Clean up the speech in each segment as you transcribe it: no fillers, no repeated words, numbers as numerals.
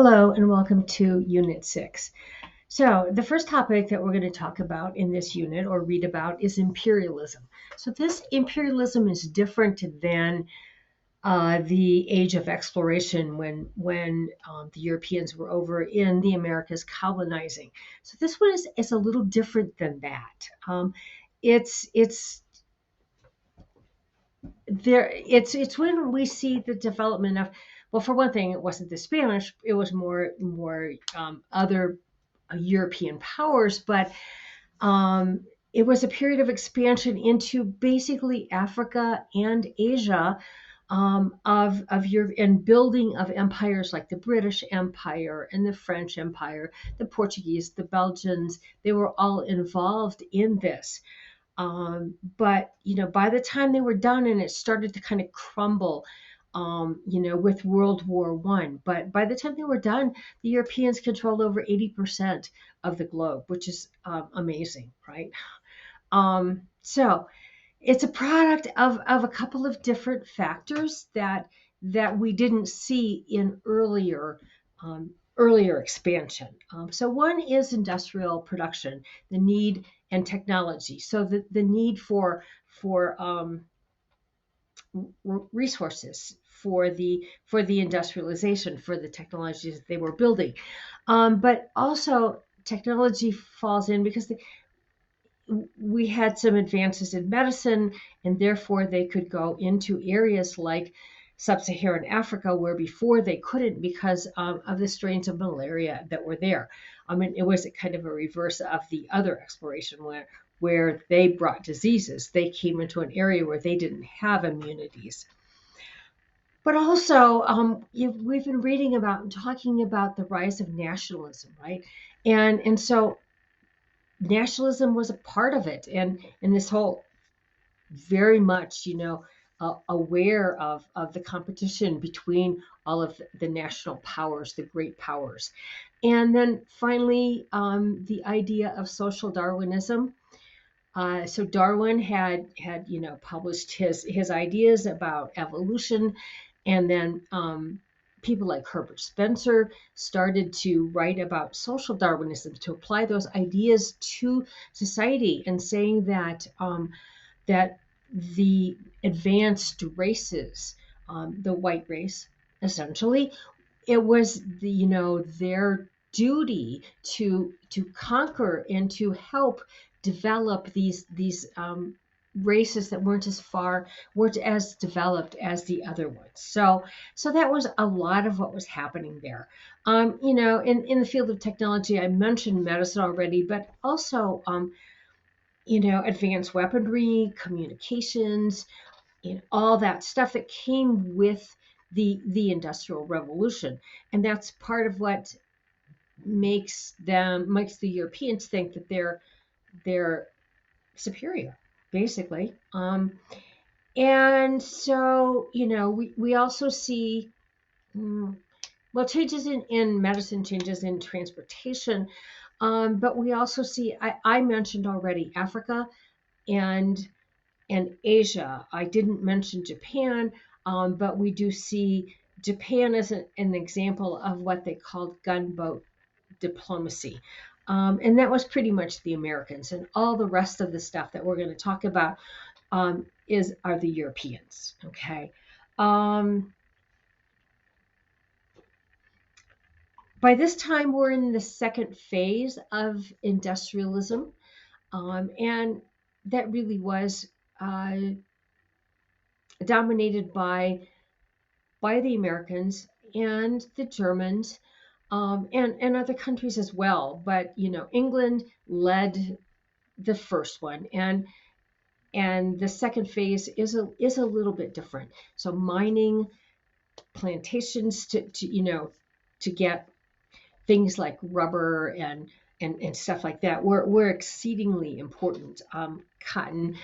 Hello and welcome to Unit 6. So, the first topic that we're going to talk about in this unit or read about is imperialism. So, this imperialism is different than the age of exploration when the Europeans were over in the Americas colonizing. So, this one is a little different than that. It's it's when we see the development of, well, for one thing, it wasn't the Spanish, it was more other European powers, but um, it was a period of expansion into basically Africa and Asia, of Europe, and building of empires like the British Empire and the French Empire, the Portuguese, the Belgians. They were all involved in this. But by the time they were done, and it started to kind of crumble, with World War One. But by the time they were done, the Europeans controlled over 80% of the globe, which is amazing, right? So it's a product of a couple of different factors that we didn't see in earlier expansion. So one is industrial production, the need and technology. So the need for resources for the industrialization, for the technologies that they were building, but also technology falls in because we had some advances in medicine, and therefore they could go into areas like sub-Saharan Africa, where before they couldn't because of the strains of malaria that were there. I mean, it was kind of a reverse of the other exploration where they brought diseases. They came into an area where they didn't have immunities. But also, we've been reading about and talking about the rise of nationalism, right? And so nationalism was a part of it, and this whole very much aware of the competition between all of the national powers, the great powers. And then finally, the idea of social Darwinism. So Darwin had published his ideas about evolution, and then people like Herbert Spencer started to write about social Darwinism, to apply those ideas to society, and saying that the advanced races, the white race, essentially, it was their duty to conquer and to help develop these races that weren't as developed as the other ones. So that was a lot of what was happening there. In the field of technology, I mentioned medicine already, but also advanced weaponry, communications, all that stuff that came with the Industrial Revolution. And that's part of what makes the Europeans think that they're superior, basically. And so, we also see, well, changes in medicine, changes in transportation, but we also see, I mentioned already Africa and Asia. I didn't mention Japan, but we do see Japan as an example of what they called gunboat diplomacy. And that was pretty much the Americans, and all the rest of the stuff that we're going to talk about are the Europeans. Okay. By this time, we're in the second phase of industrialism, and that really was dominated by the Americans and the Germans, and other countries as well. But England led the first one, and the second phase is a little bit different. So mining, plantations to get things like rubber and stuff like that were exceedingly important. Cotton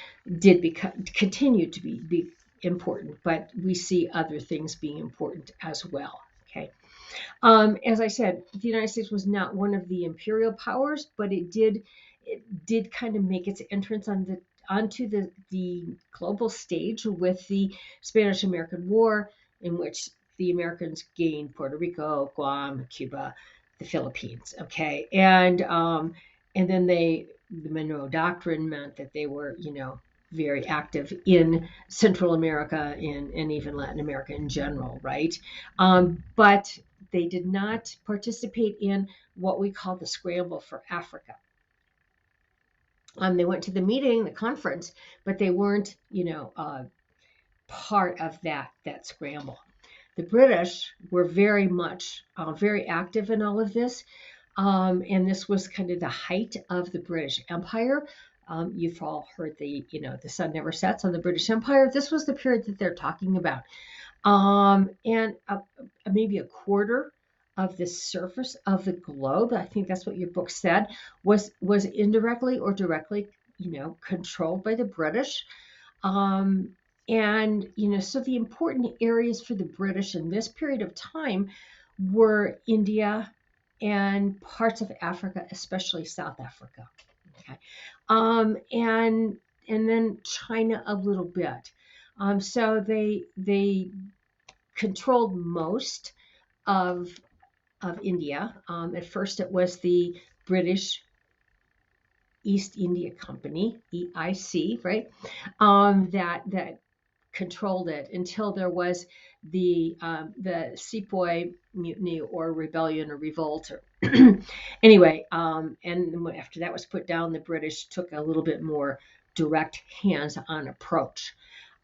continue to be important, but we see other things being important as well. Okay. As I said, the United States was not one of the imperial powers, but it did kind of make its entrance onto the global stage with the Spanish American War, in which the Americans gained Puerto Rico, Guam, Cuba, the Philippines. Okay, and then the Monroe Doctrine meant that they were, very active in Central America and even Latin America in general, right? But they did not participate in what we call the scramble for Africa. They went to the meeting, the conference, but they weren't, part of that scramble. The British were very much very active in all of this, and this was kind of the height of the British Empire. You've all heard the sun never sets on the British Empire. This was the period that they're talking about, and maybe a quarter of the surface of the globe. I think that's what your book said was indirectly or directly, controlled by the British. Um, and, so the important areas for the British in this period of time were India and parts of Africa, especially South Africa. Okay. And then China a little bit. So they controlled most of India. At first, it was the British East India Company, EIC, right? That controlled it until there was the Sepoy Mutiny or rebellion or revolt. Or anyway, and after that was put down, the British took a little bit more direct hands-on approach.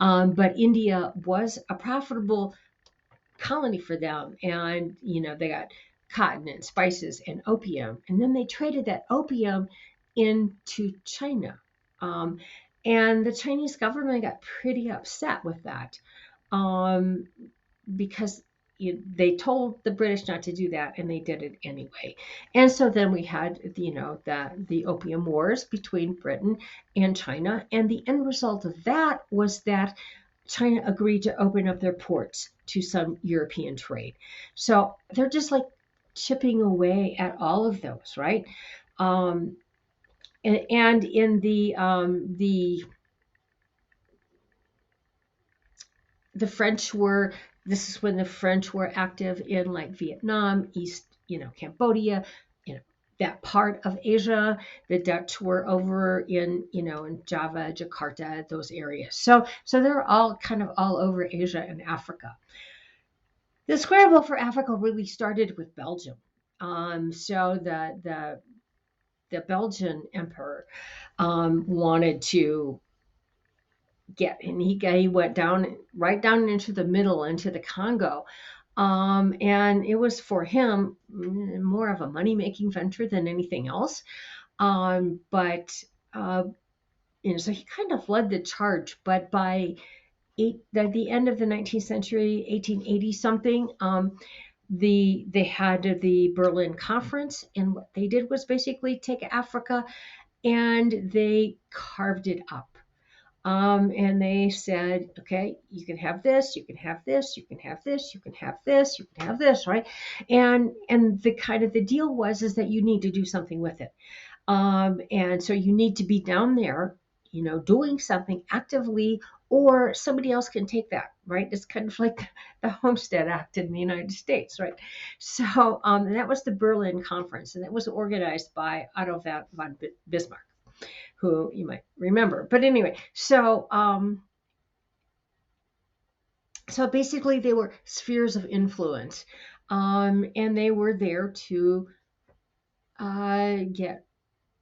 But India was a profitable colony for them, and they got cotton and spices and opium, and then they traded that opium into China. Um, and the Chinese government got pretty upset with that, um, because they told the British not to do that, and they did it anyway. And so then we had, the Opium Wars between Britain and China, and the end result of that was that China agreed to open up their ports to some European trade. So they're just like chipping away at all of those, right? Um, and in the French were, this is when the French were active in like Vietnam, East, Cambodia, that part of Asia. The Dutch were over in Java, Jakarta, those areas. So they're all kind of all over Asia and Africa. The scramble for Africa really started with Belgium. So the Belgian emperor wanted to and he went right down into the middle, into the Congo. And it was for him more of a money making venture than anything else. But so he kind of led the charge. But by the end of the 19th century, 1880 something, they had the Berlin Conference, and what they did was basically take Africa and they carved it up. And they said, okay, you can have this, you can have this, you can have this, you can have this, you can have this, right? And the kind of the deal was is that you need to do something with it. And so you need to be down there, doing something actively, or somebody else can take that, right? It's kind of like the Homestead Act in the United States, right? So that was the Berlin Conference, and that was organized by Otto von Bismarck, who you might remember. But anyway, so basically they were spheres of influence, and they were there to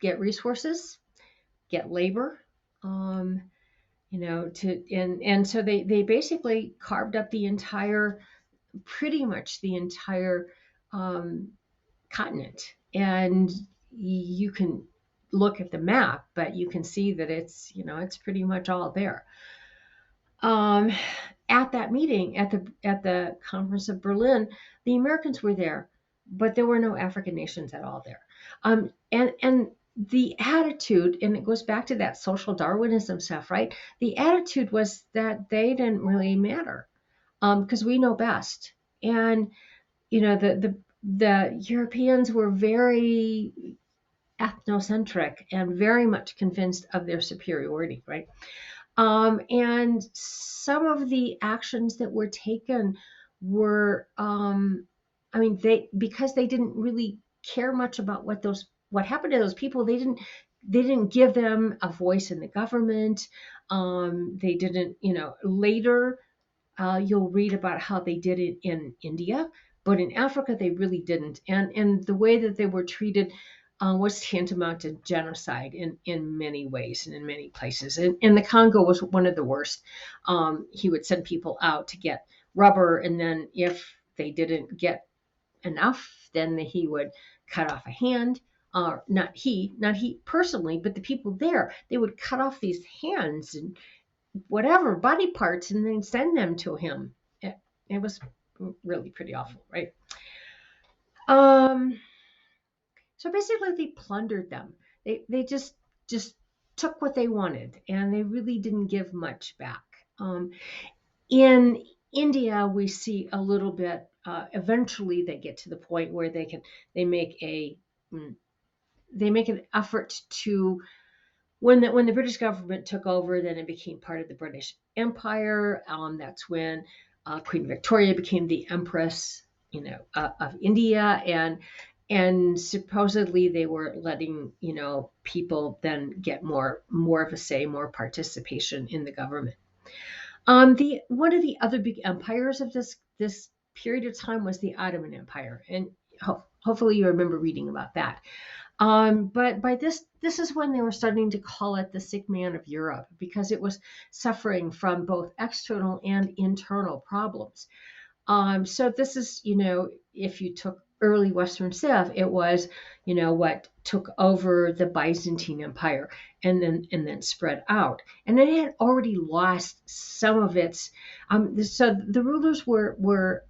get resources, get labor, and so they basically carved up pretty much the entire continent. And you can look at the map, but you can see that it's pretty much all there. At that meeting, at the Conference of Berlin, the Americans were there, but there were no African nations at all there. And the attitude, and it goes back to that social Darwinism stuff, right? The attitude was that they didn't really matter, because we know best. And the Europeans were very ethnocentric and very much convinced of their superiority, right? And some of the actions that were taken were, I mean, because they didn't really care much about what happened to those people. They didn't give them a voice in the government. They didn't, later you'll read about how they did it in India, but in Africa they really didn't. And the way that they were treated was tantamount to genocide in many ways and in many places. And the Congo was one of the worst. He would send people out to get rubber, and then if they didn't get enough, then he would cut off a hand. Not he personally, but the people there, they would cut off these hands and whatever body parts and then send them to him. It was really pretty awful, right? Um, so basically, they plundered them. They just took what they wanted, and they really didn't give much back. In India, we see a little bit. Eventually, they get to the point where they make a mm, they make an effort to when the British government took over, then it became part of the British Empire. That's when Queen Victoria became the Empress, of India, and supposedly they were letting people then get more of a say, more participation in the government. The One of the other big empires of this period of time was the Ottoman Empire, and hopefully you remember reading about that. But by this is when they were starting to call it the sick man of Europe because it was suffering from both external and internal problems. So this is, if you took early Western Civ, it was, what took over the Byzantine Empire and then spread out. And it had already lost some of its. So the rulers were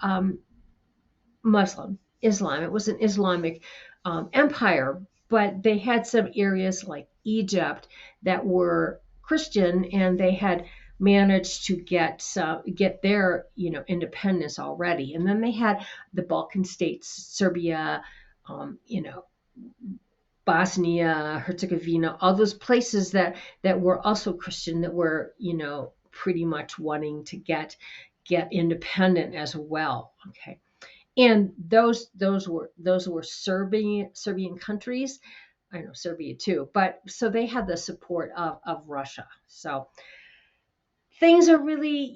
Islam. It was an Islamic empire, but they had some areas like Egypt that were Christian, and they had managed to get their independence already. And then they had the Balkan states, Serbia, um, you know, Bosnia, Herzegovina, all those places that were also Christian that were pretty much wanting to get independent as well. Okay, and those were Serbian countries. I know Serbia too, but so they had the support of Russia. So things are really,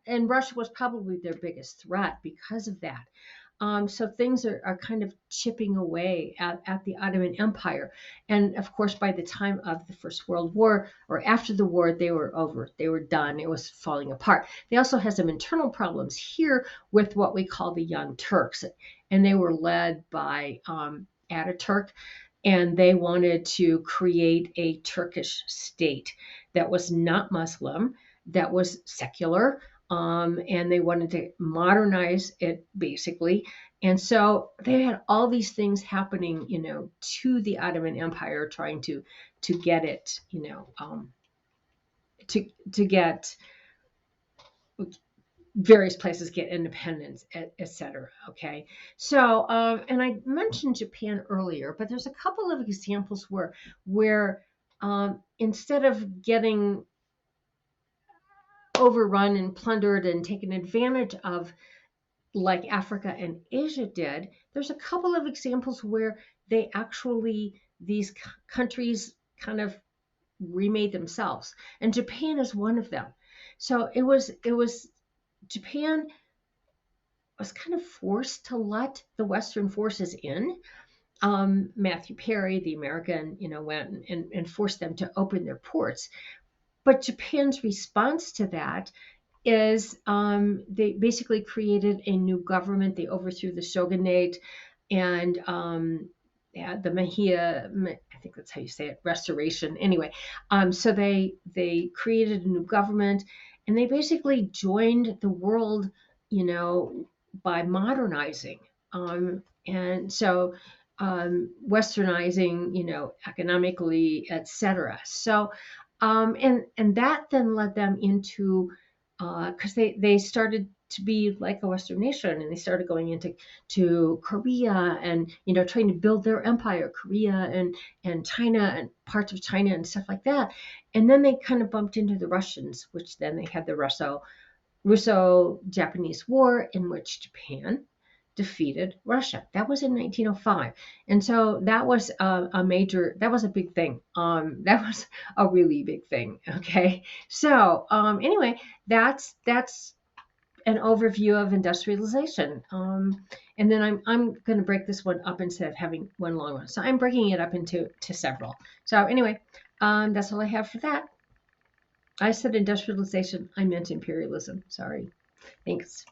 and Russia was probably their biggest threat because of that. So things are kind of chipping away at the Ottoman Empire. And of course, by the time of the First World War or after the war, they were over. They were done. It was falling apart. They also had some internal problems here with what we call the Young Turks. And they were led by Ataturk. And they wanted to create a Turkish state that was not Muslim, that was secular, and they wanted to modernize it basically. And so they had all these things happening, to the Ottoman Empire, trying to get it, to get various places get independence, etc. Okay, so and I mentioned Japan earlier, but there's a couple of examples where instead of getting overrun and plundered and taken advantage of like Africa and Asia did, there's a couple of examples where these countries kind of remade themselves, and Japan is one of them. So it was Japan was kind of forced to let the Western forces in. Matthew Perry, the American, went and forced them to open their ports. But Japan's response to that is they basically created a new government. They overthrew the shogunate, and the Meiji, I think that's how you say it, restoration. Anyway, so they created a new government, and they basically joined the world, by modernizing, and so westernizing, economically, etc. So and that then led them into because they started to be like a Western nation, and they started going into Korea and trying to build their empire, Korea and China and parts of China and stuff like that. And then they kind of bumped into the Russians, which then they had the Russo-Japanese War, in which Japan defeated Russia. That was in 1905, and so that was that was a big thing. That was a really big thing. Okay, so anyway, that's an overview of industrialization. And then I'm going to break this one up instead of having one long one. So I'm breaking it up into several. So anyway, that's all I have for that. I said industrialization. I meant imperialism. Sorry. Thanks.